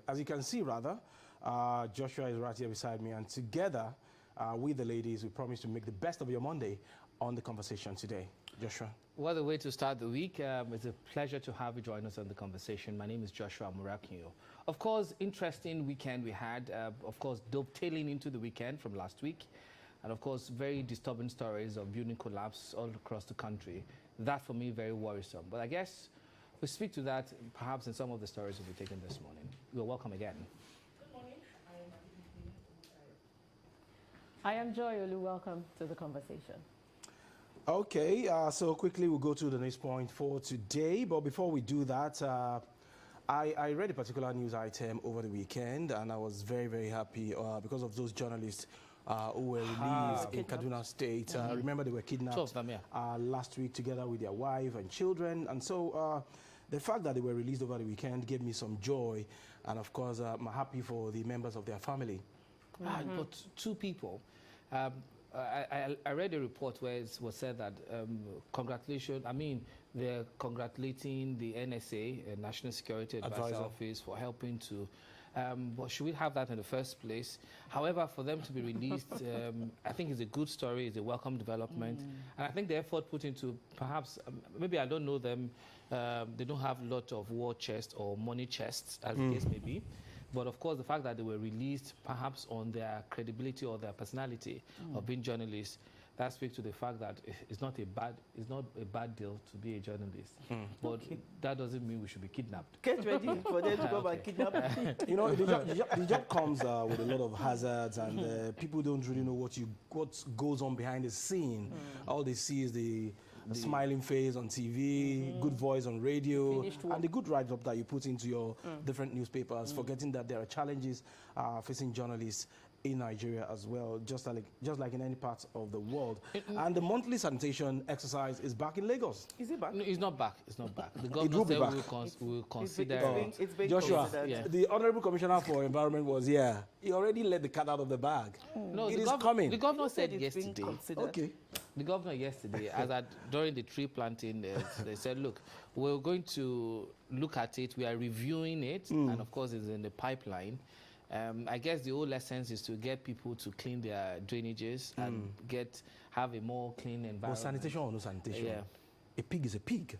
as you can see, rather, Joshua is right here beside me, and together with the ladies, we promise to make the best of your Monday on the conversation today. Joshua. What a way to start the week. It's a pleasure to have you join us on the conversation. My name is Joshua Murakinyo. Of course, interesting weekend we had. Of course, dovetailing into the weekend from last week. And of course, very disturbing stories of building collapse all across the country. That, for me, very worrisome. But I guess we'll speak to that perhaps in some of the stories we'll be taking this morning. You're welcome again. Good morning. I am Joy Olu. Welcome to the conversation. Okay, so quickly we'll go to the next point for today. But before we do that, I read a particular news item over the weekend, and I was very, very happy because of those journalists who were released in Kaduna State. Remember, they were kidnapped 2 of them, yeah. Last week together with their wife and children. And so the fact that they were released over the weekend gave me some joy. And of course, I'm happy for the members of their family. But 2 people. I read a report where it was said that congratulations, they're congratulating the NSA, National Security Advisor Office, for helping to, but should we have that in the first place? However, for them to be released, I think it's a good story, it's a welcome development. And I think the effort put into, perhaps, maybe I don't know them, they don't have a lot of war chests or money chests, as the case may be. But of course, the fact that they were released, perhaps on their credibility or their personality of being journalists, that speaks to the fact that it's not a bad deal to be a journalist. But that doesn't mean we should be kidnapped. Get ready for them to come and kidnap you. You know, the job comes with a lot of hazards, and people don't really know what goes on behind the scene. All they see is the smiling face on TV, good voice on radio, and the good write-up that you put into your different newspapers, forgetting that there are challenges facing journalists in Nigeria as well, just like in any part of the world. And the monthly sanitation exercise is back in Lagos. Is it back? No, it's not back. It's not back. The government said we will consider. It's been Joshua, considered. the Honorable Commissioner for Environment was here. He already let the cat out of the bag. No, it is coming. The governor said It's been yesterday. considered. Okay. The governor yesterday, during the tree planting, they said, look, we're going to look at it. We are reviewing it, and of course, it's in the pipeline. I guess the whole essence is to get people to clean their drainages and have a more clean environment. But sanitation or no sanitation? Yeah. A pig is a pig.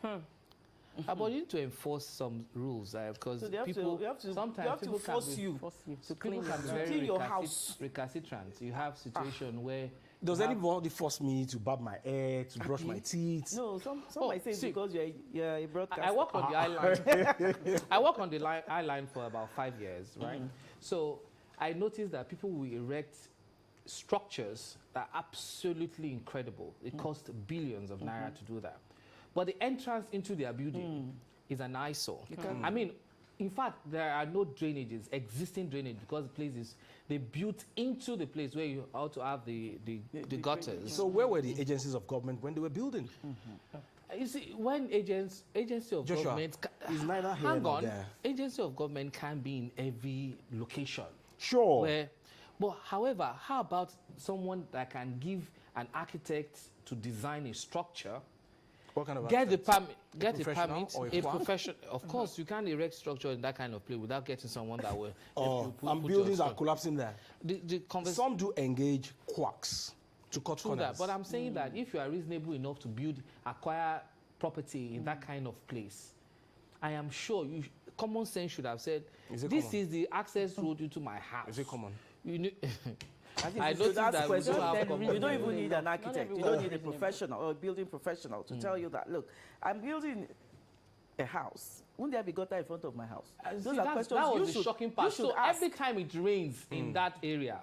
But you need to enforce some rules because So they have to, sometimes people can force be, you To people clean can be to very clean your house. recalcitrant. You have situation where Does anybody force me to barb my hair, to brush my teeth? No, some might say it's see, because you're a broadcaster. I work on the eye line. I work on the eye line for about 5 years, right? So I noticed that people will erect structures that are absolutely incredible. It costs billions of naira to do that. But the entrance into their building is an eyesore. I mean, in fact, there are no drainages, existing drainage, because the place is, they built into the place where you ought to have the gutters. So where were the agencies of government when they were building? You see, when agency of Joshua, government, is neither here hang nor on, there. agency of government can be in every location. Sure. But however, how about someone that can give an architect to design a structure? What kind of Get the architect? permit. Get the professional permit. or a A quack? professional. Of course, you can't erect structure in that kind of place without getting someone that will. And buildings are collapsing there. The conversation. Some do engage quacks to cut True corners. that, but I'm saying that if you are reasonable enough to acquire property in that kind of place, I am sure common sense should have said, Is it this common? is the access road into my house. Is it common? You know, I noticed that's that we don't have common you don't sense. even need an architect. You everyone don't need a is reasonable. professional or a building professional to tell you that, look, I'm building a house. Wouldn't there be gutter in front of my house? See, that was the shocking part. So every time it rains in that area,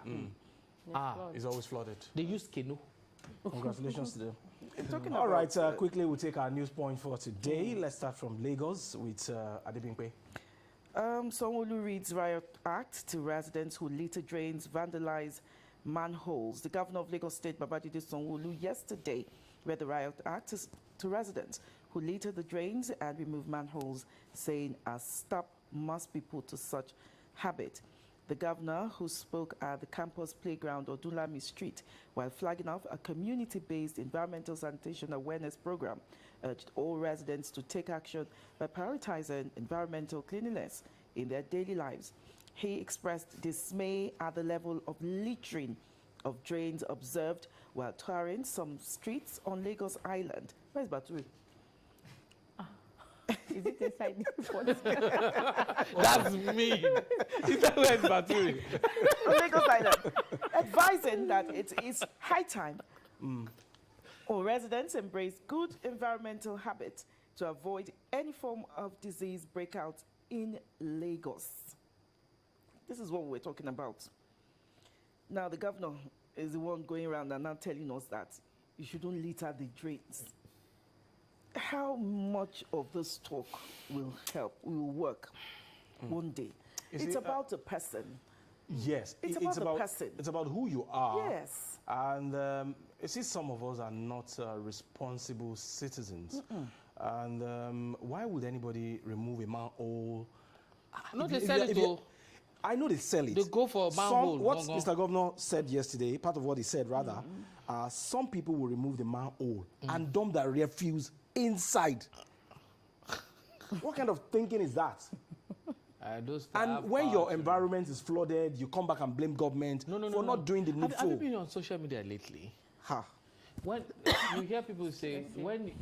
It's always flooded. they use canoe. Congratulations to them. talking All about, right, quickly we'll take our news point for today. Let's start from Lagos with Adebimpe. Sanwo-Olu reads riot act to residents who litter drains, vandalize manholes. The governor of Lagos State, Babajide Sanwo-Olu, yesterday read the riot act to residents who litter the drains and remove manholes, saying a stop must be put to such habit. The governor, who spoke at the campus playground Odunlami Street while flagging off a community-based environmental sanitation awareness program, urged all residents to take action by prioritizing environmental cleanliness in their daily lives. He expressed dismay at the level of littering of drains observed while touring some streets on Lagos Island. Where's Baturi? Is it inside the report? That's mean. Is that where it's Baturi? On Lagos Island, advising that it is high time all residents embrace good environmental habits to avoid any form of disease breakout in Lagos. This is what we're talking about. Now, the governor is the one going around and now telling us that you shouldn't litter the drains. How much of this talk will help, will work one day? You It's see, about a person. Yes, It's about the person. It's about who you are. Yes. And you see, some of us are not responsible citizens. And why would anybody remove a manhole? No, If they you- sell if it you- though. I know they sell it. They go for a manhole. What Gongo. Mr. Governor said yesterday, part of what he said rather, some people will remove the manhole and dump their refuse inside. What kind of thinking is that? Those that have And when power your to- environment is flooded, you come back and blame government No, for not doing the Have you needful. been on social media lately? Ha. When you hear people say, when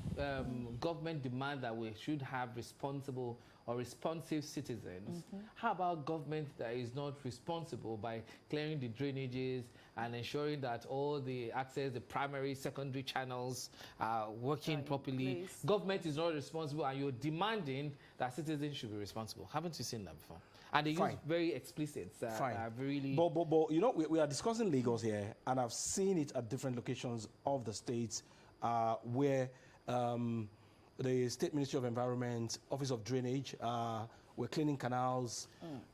government demand that we should have responsible or responsive citizens, how about government that is not responsible by clearing the drainages and ensuring that all the access, the primary, secondary channels are working properly? place. Government is not responsible and you're demanding that citizens should be responsible. Haven't you seen that before? And they use Fine. very explicit, Fine. really... But you know, we are discussing Lagos here, and I've seen it at different locations of the states where the State Ministry of Environment, Office of Drainage, we're cleaning canals,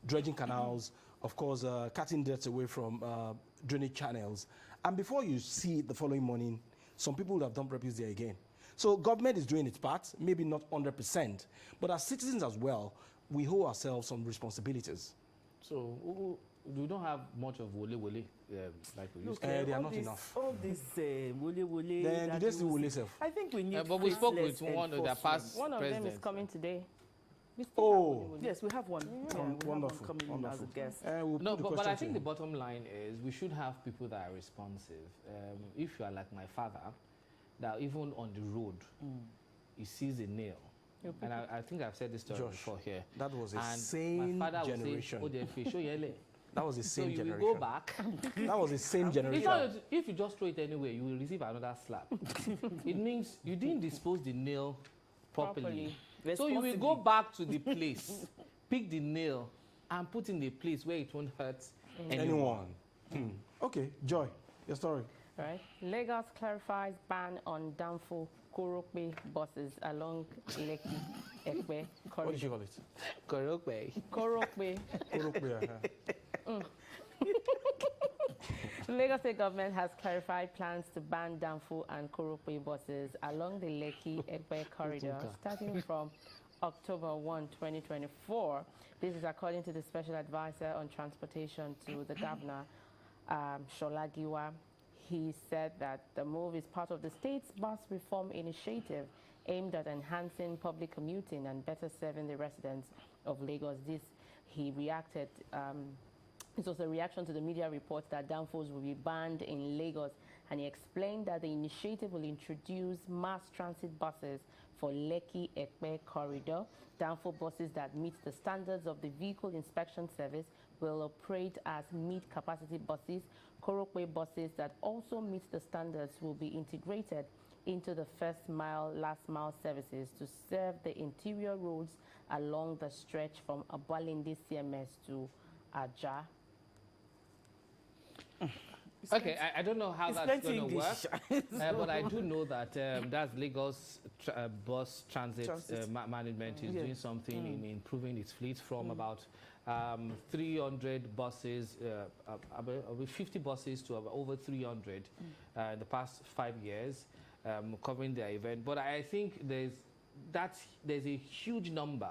dredging canals, of course, cutting dirt away from drainage channels. And before you see it the following morning, some people would have dumped refuse there again. So government is doing its part, maybe not 100%, but as citizens as well, we hold ourselves some responsibilities. So we don't have much of wole like we used to. They are all not this, enough. All this wole. Then that do they still you- will themselves? I think we need. But we spoke with faceless one of their enforcement. past One of them is presidents. coming today. We still Oh. have one. Yes, we have one. Yeah, we have Wonderful, one coming in as a wonderful. guest. We'll No, put the but I question think to the bottom line is we should have people that are responsive. If you are like my father, that even on the road, he sees a nail. You'll And I think I've said this story Josh, before here. that was a And sane my father generation. would say, "Oh, they show yele." That was the So same you generation. will go back. That was the same generation. It's not, if you just throw it anywhere, you will receive another slap. It means you didn't dispose the nail properly. So you will go back to the place, pick the nail, and put in the place where it won't hurt anyone. Okay, Joy, your story. Right. Lagos clarifies ban on downfall Korope buses along Lekki Ekpe What did you corridor. call it? Korokwe. Korope. Urukwe, Lagos State government has clarified plans to ban downfall and Korope buses along the Lekki Ekpe corridor starting from October 1, 2024. This is according to the Special Advisor on Transportation to the Governor, Shola Giwa. He said that the move is part of the state's bus reform initiative aimed at enhancing public commuting and better serving the residents of Lagos. This was a reaction to the media reports that downfalls will be banned in Lagos, and he explained that the initiative will introduce mass transit buses for Lekki Ekpe corridor. Downfall buses that meet the standards of the Vehicle Inspection Service will operate as mid-capacity buses. Korokwe buses that also meet the standards will be integrated into the first mile, last mile services to serve the interior roads along the stretch from Abalinde CMS to Aja. Okay, I don't know how It's that's plenty going to work, English. but I do know that that's Lagos Bus Transit, Management is doing something in improving its fleet from about 300 buses, about 50 buses to about over 300 in the past 5 years, covering their event. But I think there's a huge number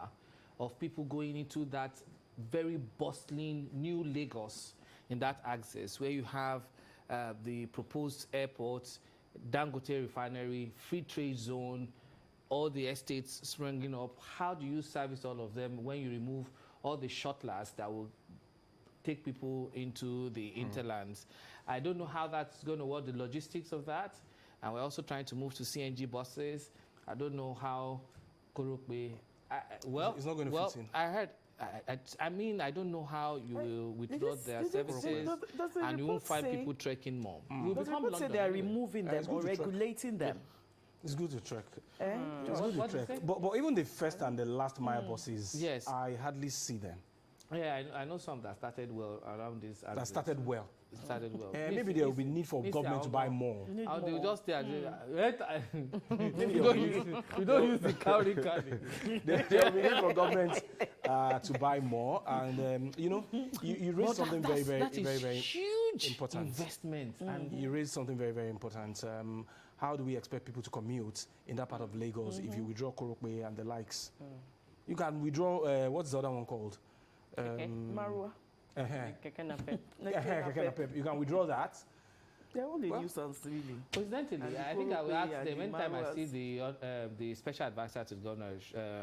of people going into that very bustling new Lagos in that axis, where you have the proposed airports, Dangote refinery, free trade zone, all the estates springing up. How do you service all of them when you remove all the shuttlers that will take people into the interlands. I don't know how that's going to work, the logistics of that. And we're also trying to move to CNG buses. I don't know how Korokwe. It's not going to fit in. I heard. I mean, I don't know how you will withdraw their services, and you won't find people trekking more. We'll Does the become report say London they are anyway. removing them it's or good to track. regulating them? It's good to track. What It's good did to you track. say? But even the first and the last mile buses, Yes. I hardly see them. Yeah, I know some that started well around this. That started well. Started well. Maybe there will be need for government to buy more. They will just stay at you don't use the cowrie carry. There will be need for government to buy more. And, you raised something very huge important. investment. And You raised something very, very important. How do we expect people to commute in that part of Lagos if you withdraw Korokwe and the likes? You can withdraw, what's the other one called? Marua. Keke Napep. Keke Napep. You can withdraw that. They're all the nuisance, really. coincidentally, And the I think I will Korokwe ask and them the anytime I Marwas. see the special advisor to the governor,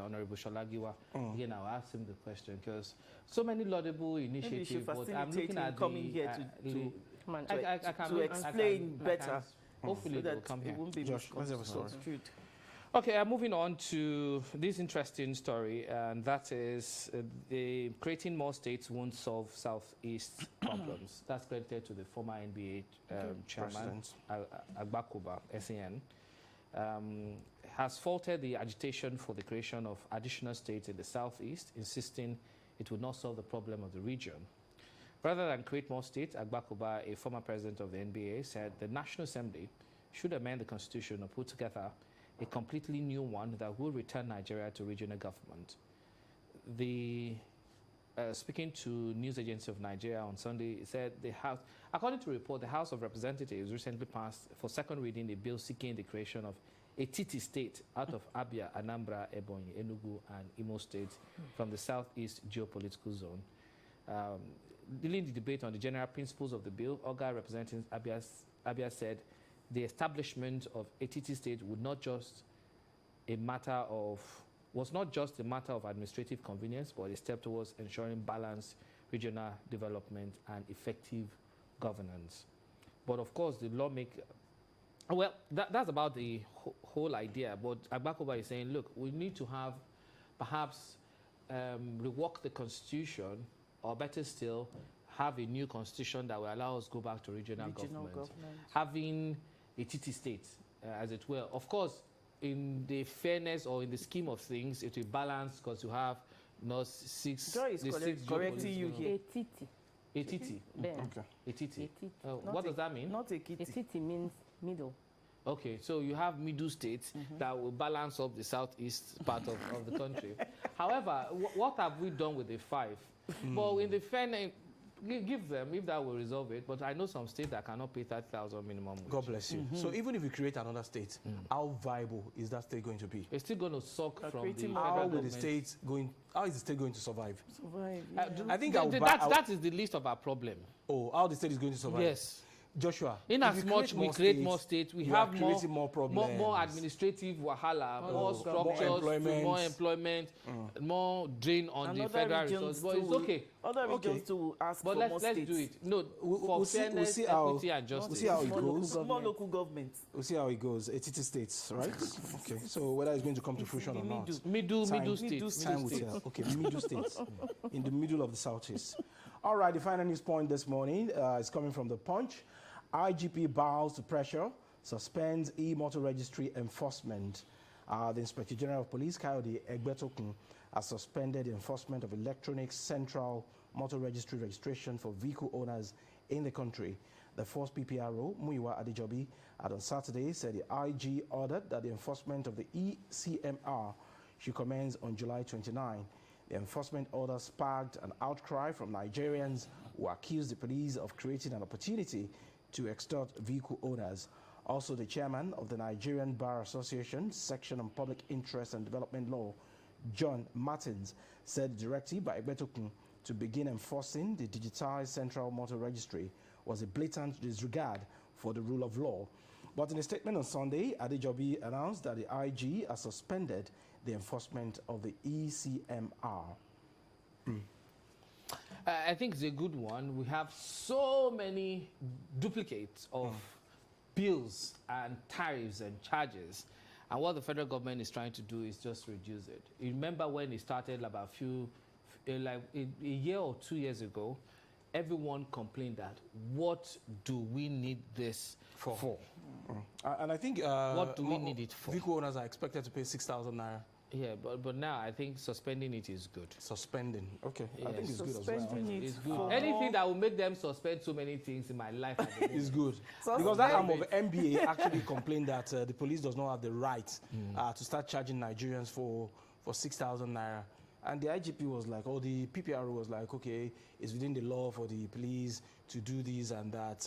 Honorable Sholagiwa, again, I'll ask him the question because so many laudable Maybe you should initiatives, but I'm facilitate looking him at coming the, here the- Come on. I can to explain better. Hopefully So they will that come it here. won't be Josh, let's have a story. misconstrued. Okay, I'm moving on to this interesting story, and that is creating more states won't solve Southeast problems. That's credited to the former NBA chairman, President. Agbakoba, SAN, has faulted the agitation for the creation of additional states in the Southeast, insisting it would not solve the problem of the region. Rather than create more states, Agbakoba, a former president of the NBA, said the National Assembly should amend the constitution or put together a completely new one that will return Nigeria to regional government. Speaking to News Agency of Nigeria on Sunday, he said the House, according to a report, the House of Representatives recently passed for second reading a bill seeking the creation of a TT state out of Abia, Anambra, Ebonyi, Enugu, and Imo states from the Southeast geopolitical zone. During the debate on the general principles of the bill, Oga representing Abia said the establishment of a TT state was not just a matter of administrative convenience, but a step towards ensuring balanced regional development and effective governance. But of course, the lawmaker, that's about the whole idea. But Agbakoba is saying, look, we need to have perhaps rework the constitution, or better still, have a new constitution that will allow us to go back to regional government. Having a TT state, as it were. Of course, in the fairness or in the scheme of things, it will balance because you have six. Joy is correcting you here. Etiti. A TT. Ben. Okay. A TT. Etiti. What does that mean? Not a kitty. Etiti means middle. Okay, so you have middle states that will balance up the southeast part of the country. However, what have we done with the five? Well, in the fairness, give them if that will resolve it. But I know some states that cannot pay 30,000 minimum wage. God bless you. So even if we create another state, how viable is that state going to be? It's still going to suck from the creating federal more- How will the government. state going? How is the state going to survive? Survive. I think that is the least of our problem. how the state is going to survive? Yes. Joshua. In if as you much we create more states, we you have are creating more problems. more administrative wahala, more more structures, employment. more employment, more drain on And the other federal regions resources. But it's too. okay. Other Okay. regions to ask But for more let's states. do it. No, We'll for see- fairness, we'll see how- equity, and justice. We'll see how it More goes. local, more local governments. We'll see how it goes. 80 states, right? Okay. So whether it's going to come to fruition or the not. Middle Time- states. Time will tell. Okay, middle states. In the middle of the southeast. All right, the final news point this morning is coming from The Punch. IGP bows to pressure, suspends e-motor registry enforcement. The Inspector General of Police, Kayode Egbetokun, has suspended the enforcement of electronic central motor registry registration for vehicle owners in the country. The first PPRO, Muyiwa Adejobi, had on Saturday said the IG ordered that the enforcement of the ECMR should commence on July 29. The enforcement order sparked an outcry from Nigerians who accused the police of creating an opportunity to extort vehicle owners. Also, the chairman of the Nigerian Bar Association section on public interest and development law, John Martins, said the directive by Egbetokun to begin enforcing the digitized central motor registry was a blatant disregard for the rule of law. But in a statement on Sunday, Adejobi announced that the IG has suspended the enforcement of the ECMR. I think it's a good one. We have so many duplicates of bills and tariffs and charges. And what the federal government is trying to do is just reduce it. You remember when it started about like a year or 2 years ago, everyone complained that, what do we need this for? And I think What do we need it for? vehicle owners are expected to pay 6,000 naira. Yeah, but now I think suspending it is good. Suspending. Okay. I Yeah. think it's good as well. Suspending it It's good. for- Anything that will make them suspend so many things in my life. at the moment. It's good. So Because that arm suspend of MBA actually complained that the police does not have the right to start charging Nigerians for 6,000 naira. And the IGP was like, or the PPRO was like, okay, it's within the law for the police to do this and that.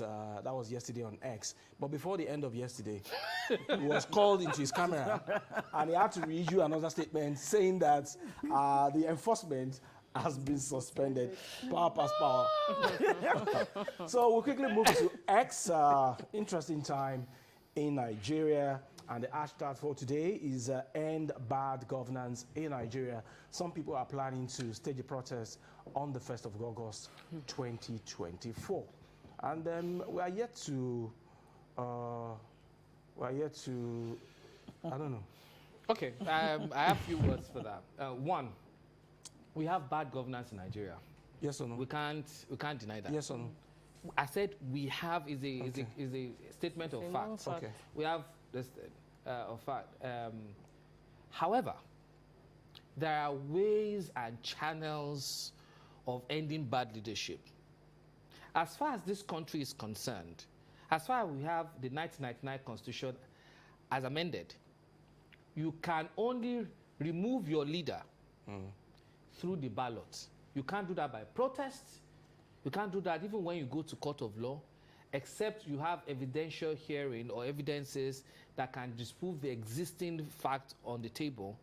That was yesterday on X. But before the end of yesterday, he was called into his camera and he had to reissue another statement saying that the enforcement has been suspended. Power pass power. So we'll quickly move to X. Interesting time in Nigeria. And the hashtag for today is End Bad Governance in Nigeria. Some people are planning to stage a protest on the 1st of August 2024. And we are yet to, I don't know. Okay, I have a few words for that. One, we have bad governance in Nigeria. Yes or no? We can't deny that. Yes or no? I said we have is a statement of It's a fact. known fact. Okay. We have this of fact. However, there are ways and channels of ending bad leadership. As far as this country is concerned, as far as we have the 1999 Constitution as amended, you can only remove your leader through the ballot. You can't do that by protest. You can't do that even when you go to court of law, except you have evidential hearing or evidences that can disprove the existing fact on the table.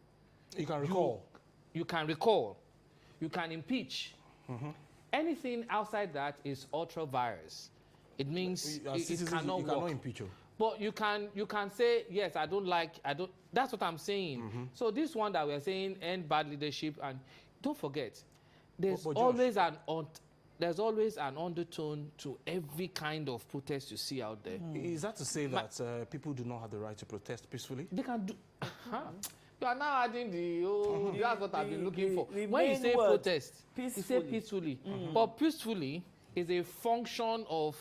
You can recall. You can recall. You can impeach. Anything outside that is ultra virus. It means As it citizens, cannot you work. cannot impeach you. But you can say, yes, I don't. That's what I'm saying. So this one that we're saying, end bad leadership, and don't forget, there's But Josh, always an undertone to every kind of protest you see out there. Is that to say that people do not have the right to protest peacefully? They can do. You are now adding that's what I've been looking for. the When you main say word, protest, you say peacefully. But peacefully is a function of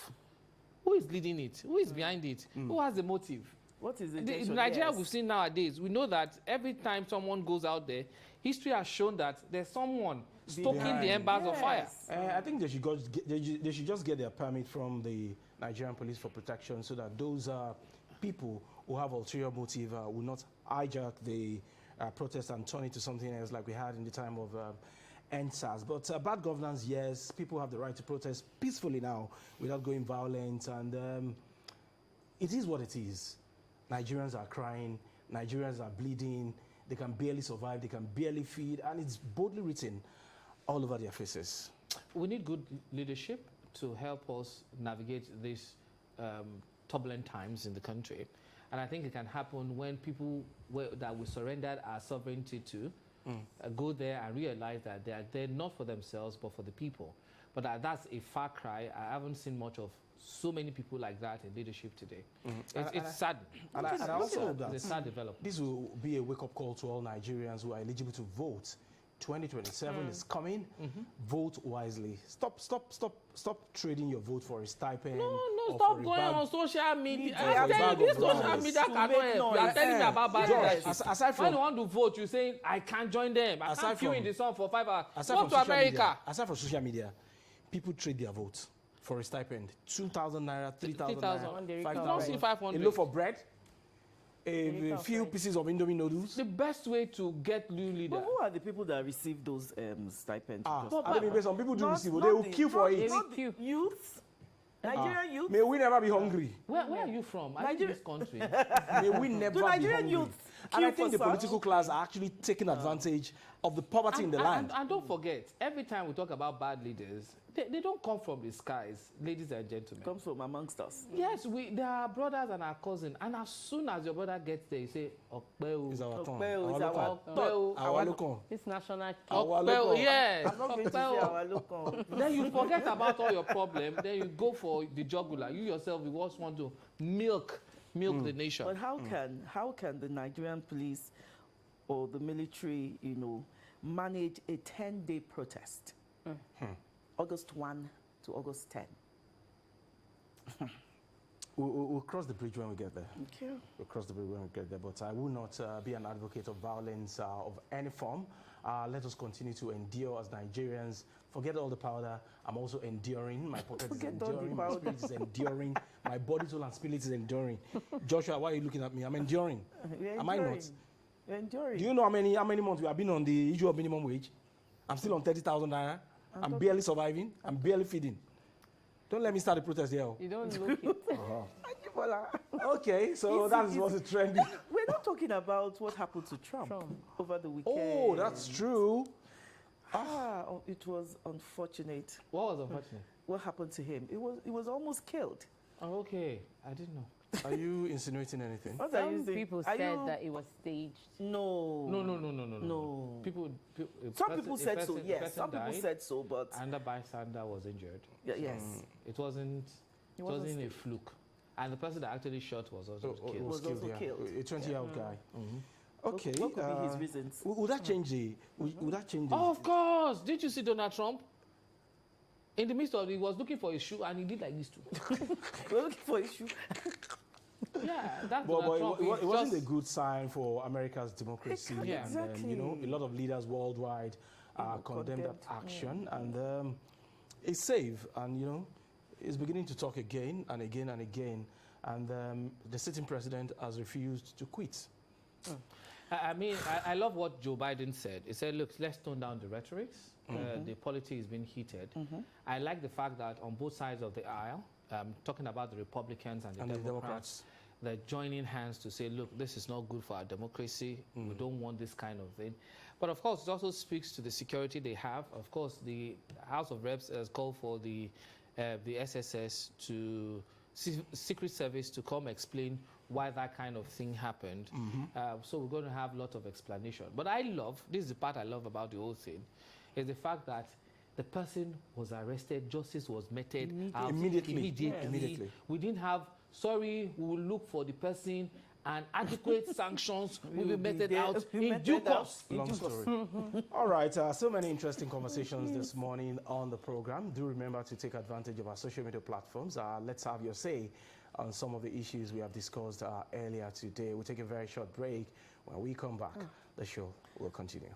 who is leading it, who is behind it, who has the motive. What is the In intention? Nigeria, Yes. we've seen nowadays, we know that every time someone goes out there, history has shown that there's someone stoking the Behind. embers of fire. Yes. I think they should just get their permit from the Nigerian Police for Protection so that those people who have ulterior motive will not hijack the protest and turn it to something else like we had in the time of NSAS. But bad governance, yes, people have the right to protest peacefully now without going violent, and it is what it is. Nigerians are crying, Nigerians are bleeding, they can barely survive, they can barely feed, and it's boldly written all over their faces. We need good leadership to help us navigate these turbulent times in the country. And I think it can happen when people that we surrendered our sovereignty to go there and realize that they are there not for themselves, but for the people. But that's a far cry. I haven't seen much of so many people like that in leadership today. It's sad. And I also hope that It's a sad development. this will be a wake-up call to all Nigerians who are eligible to vote. 2027 is coming. Vote wisely. Stop trading your vote for a stipend. No, or stop for a going bag. on social media. Media. I'm For a telling you, bag this of social rice. media To cannot make help. You are noise. telling me about bad Josh, leadership. aside When from you want to vote, you're saying, I can't join them. I Aside can't queue from- in the sun for 5 hours. aside Go from to social America. media, aside from social media, people trade their vote for a stipend. 2,000 naira, 3,000 3,000. On the naira, recovery. You don't see 5,000. 500. A loaf of bread, a Recovery. few pieces of Indomie noodles. The best way to get new leader. But who are the people that receive those stipends? I mean, some people do Not- receive, not they will the- queue for not- it. not Queue. the youth, Nigerian youth. May we never be hungry. Where are you from? Are you in this country? May we never Do be Nigerian hungry. youth And I Queue think for the political class are actually taking advantage of the poverty in the land. And don't forget, every time we talk about bad leaders, they don't come from the skies, ladies and gentlemen. Comes from amongst us. Yes, they are brothers and our cousins. And as soon as your brother gets there, you say, Okpeo. It's our turn. Okpeo is Our our local. Okpeo. Our local. This national Our Okpeo, local. yes. I'm not going to say Okpeo. our local. Then you forget about all your problems. Then you go for the jugular. You yourself, you just want to milk the nation. But how can the Nigerian police or the military, manage a 10-day protest, August 1 to August 10? We'll cross the bridge when we get there. Okay. We'll cross the bridge when we get there. But I will not be an advocate of violence of any form. Let us continue to endure as Nigerians. Forget all the powder. I'm also enduring. My pocket is Forget all the enduring. My powder. spirit is enduring. My body, soul, and spirit is enduring. Joshua, why are you looking at me? I'm enduring. We're Am I not? enduring. We're enduring. Do you know how many months we have been on the issue of minimum wage? I'm still on 30,000 naira. I'm barely surviving. I'm barely feeding. Don't let me start the protest here. You don't look it. Ajibola. Okay, so Easy, that's what's trending. We're not talking about what happened to Trump over the weekend. Oh, that's true. It was unfortunate. What was unfortunate? What happened to him? He was almost killed. Oh, okay. I didn't know. Are you insinuating anything? What are you Some saying? people Are said you- that it was staged. No. No. People, Some people said so. Yes, some people died, said so, but and the bystander was injured. yes, It wasn't wasn't a fluke. And the person that actually shot was also killed. was also killed. A 20-year-old guy. Okay. What could be his reasons? Would that change the? Would that change the? Oh, of course. Did you see Donald Trump? In the midst of it, he was looking for his shoe and he did like this too. We're looking for issue. Yeah, that's But Donald Trump. it He's wasn't a just- good sign for America's democracy. Yeah. And, a lot of leaders worldwide condemned that action. And it's safe. And, it's beginning to talk again and again and again. And the sitting president has refused to quit. I mean, I love what Joe Biden said. He said, look, let's tone down the rhetorics. The politics is being heated. I like the fact that on both sides of the aisle, talking about the Republicans and the Democrats, they're joining hands to say, look, this is not good for our democracy. We don't want this kind of thing. But of course, it also speaks to the security they have. Of course, the House of Reps has called for the SSS to Secret Service to come explain why that kind of thing happened. So we're going to have a lot of explanation. But this is the part I love about the whole thing, is the fact that the person was arrested, justice was meted out Immediately. We didn't have, sorry, we will look for the person and adequate sanctions will be meted out in due course. Long story. All right, so many interesting conversations this morning on the program. Do remember to take advantage of our social media platforms. Let's have your say on some of the issues we have discussed earlier today. We'll take a very short break. When we come back, the show will continue.